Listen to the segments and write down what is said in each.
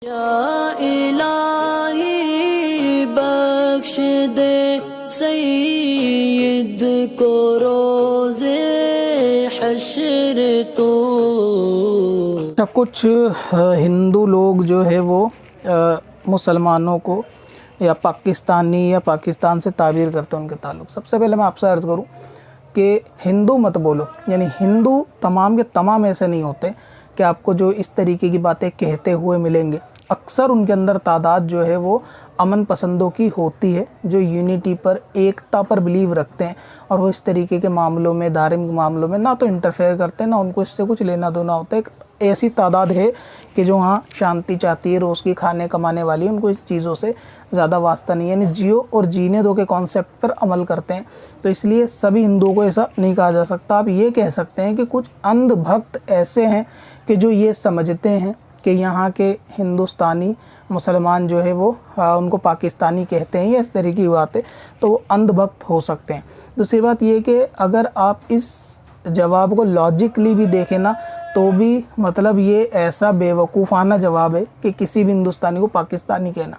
या इलाही बख्श दे सईद को रोज़े हश्र तो। कुछ हिंदू लोग जो है वो मुसलमानों को या पाकिस्तानी या पाकिस्तान से ताबीर करते हैं उनके ताल्लुक़। सबसे पहले मैं आपसे अर्ज़ करूं कि हिंदू मत बोलो, यानी हिंदू तमाम के तमाम ऐसे नहीं होते कि आपको जो इस तरीके की बातें कहते हुए मिलेंगे। अक्सर उनके अंदर तादाद जो है वो अमन पसंदों की होती है, जो यूनिटी पर, एकता पर बिलीव रखते हैं और वो इस तरीके के मामलों में, धार्मिक मामलों में ना तो इंटरफेयर करते हैं, ना उनको इससे कुछ लेना देना होता है। एक ऐसी तादाद है कि जो हाँ शांति चाहती है, रोज़ की खाने कमाने वाली, उनको इस चीज़ों से ज़्यादा वास्ता नहीं है, यानी जियो और जीने दो के कॉन्सेप्ट पर अमल करते हैं। तो इसलिए सभी हिंदुओं को ऐसा नहीं कहा जा सकता। आप ये कह सकते हैं कि कुछ अंध भक्त ऐसे हैं कि जो ये समझते हैं कि यहाँ के हिंदुस्तानी मुसलमान जो है वो उनको पाकिस्तानी कहते हैं या इस तरीके की बात है, तो वो अंधभक्त हो सकते हैं। दूसरी बात ये कि अगर आप इस जवाब को लॉजिकली भी देखें ना, तो भी मतलब ये ऐसा बेवकूफ़ाना जवाब है कि किसी भी हिंदुस्तानी को पाकिस्तानी कहना।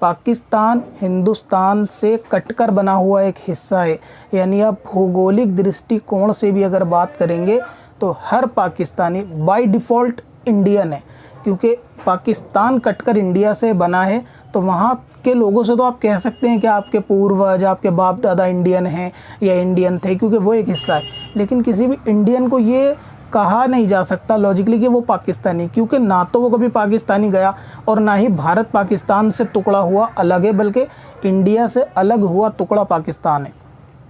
पाकिस्तान हिंदुस्तान से कटकर बना हुआ एक हिस्सा है, यानी आप भौगोलिक दृष्टिकोण से भी अगर बात करेंगे तो हर पाकिस्तानी बाय डिफ़ॉल्ट इंडियन है, क्योंकि पाकिस्तान कटकर इंडिया से बना है। तो वहाँ के लोगों से तो आप कह सकते हैं कि आपके पूर्वज, आपके बाप दादा इंडियन हैं या इंडियन थे, क्योंकि वो एक हिस्सा है। लेकिन किसी भी इंडियन को ये कहा नहीं जा सकता लॉजिकली कि वो पाकिस्तानी, क्योंकि ना तो वो कभी पाकिस्तानी गया और ना ही भारत पाकिस्तान से टुकड़ा हुआ अलग है, बल्कि इंडिया से अलग हुआ टुकड़ा पाकिस्तान है।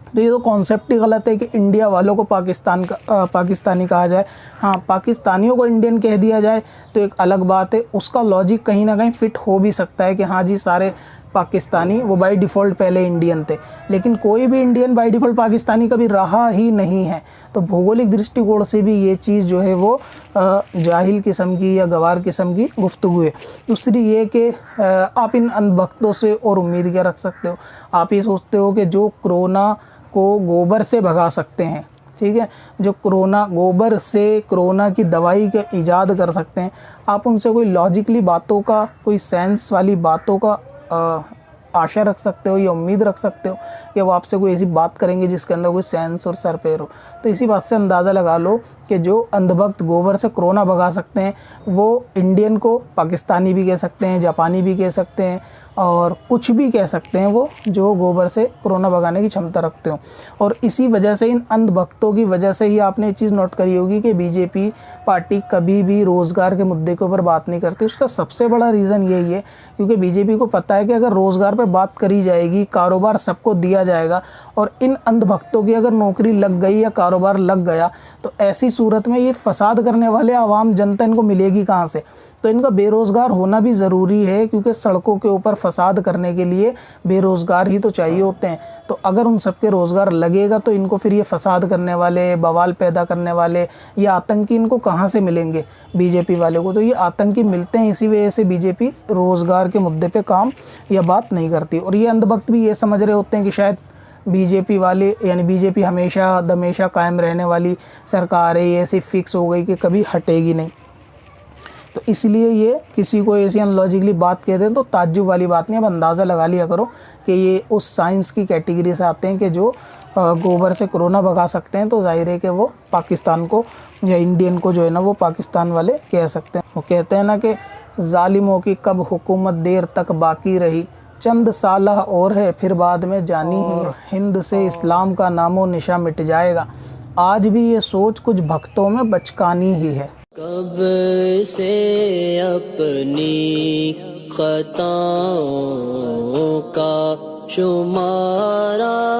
तो ये तो कॉन्सेप्ट ही गलत है कि इंडिया वालों को पाकिस्तानी कहा जाए। हाँ, पाकिस्तानियों को इंडियन कह दिया जाए तो एक अलग बात है, उसका लॉजिक कहीं ना कहीं फ़िट हो भी सकता है कि हाँ जी सारे पाकिस्तानी वो बाय डिफ़ॉल्ट पहले इंडियन थे, लेकिन कोई भी इंडियन बाय डिफ़ॉल्ट पाकिस्तानी कभी रहा ही नहीं है। तो भौगोलिक दृष्टिकोण से भी ये चीज़ जो है वो जाहिल किस्म की या गवार किस्म की गुफ्तगू है। दूसरी ये कि आप इन अनभक्तों से और उम्मीद क्या रख सकते हो। आप ये सोचते हो कि जो कोरोना को गोबर से भगा सकते हैं, ठीक है, जो गोबर से कोरोना की दवाई का ईजाद कर सकते हैं, आप उनसे कोई लॉजिकली बातों का, कोई सेंस वाली बातों का आशा रख सकते हो या उम्मीद रख सकते हो कि वो आपसे कोई ऐसी बात करेंगे जिसके अंदर कोई सेंस और सर पैर हो। तो इसी बात से अंदाज़ा लगा लो कि जो अंधभक्त गोबर से कोरोना भगा सकते हैं वो इंडियन को पाकिस्तानी भी कह सकते हैं, जापानी भी कह सकते हैं और कुछ भी कह सकते हैं, वो जो गोबर से कोरोना भगाने की क्षमता रखते हो। और इसी वजह से, इन अंधभक्तों की वजह से ही आपने ये चीज़ नोट करी होगी कि बीजेपी पार्टी कभी भी रोज़गार के मुद्दे के ऊपर बात नहीं करती। उसका सबसे बड़ा रीज़न यही है क्योंकि बीजेपी को पता है कि अगर रोज़गार पर बात करी जाएगी, कारोबार सबको दिया जाएगा और इन अंधभक्तों की अगर नौकरी लग गई या कारोबार लग गया तो ऐसी सूरत में ये फसाद करने वाले आवाम जनता इनको मिलेगी कहाँ से। तो इनका बेरोज़गार होना भी ज़रूरी है, क्योंकि सड़कों के ऊपर फसाद करने के लिए बेरोज़गार ही तो चाहिए होते हैं। तो अगर उन सबके रोज़गार लगेगा तो इनको फिर ये फसाद करने वाले, बवाल पैदा करने वाले, ये आतंकी इनको कहाँ से मिलेंगे बीजेपी वाले को। तो ये आतंकी मिलते हैं, इसी वजह से बीजेपी रोज़गार के मुद्दे पे काम या बात नहीं करती। और ये अंधभक्त भी ये समझ रहे होते हैं कि शायद बीजेपी वाले, यानी बीजेपी हमेशा दमेशा कायम रहने वाली सरकार है, ये ऐसी फिक्स हो गई कि कभी हटेगी नहीं। तो इसलिए ये किसी को ऐसी अनलॉजिकली बात कहते हैं तो ताज्जुब वाली बात नहीं। अब अंदाज़ा लगा लिया करो कि ये उस साइंस की कैटेगरी से आते हैं कि जो गोबर से कोरोना भगा सकते हैं। तो जाहिर है कि वो पाकिस्तान को या इंडियन को जो है ना वो पाकिस्तान वाले कह सकते हैं। वो कहते हैं ना कि जालिमों की कब हुकूमत देर तक बाकी रही, चंद साला और है फिर बाद में जानी ही, हिंद से इस्लाम का नामो निशा मिट जाएगा, आज भी ये सोच कुछ भक्तों में बचकानी ही है। कब से अपनी खताओं का शुमारा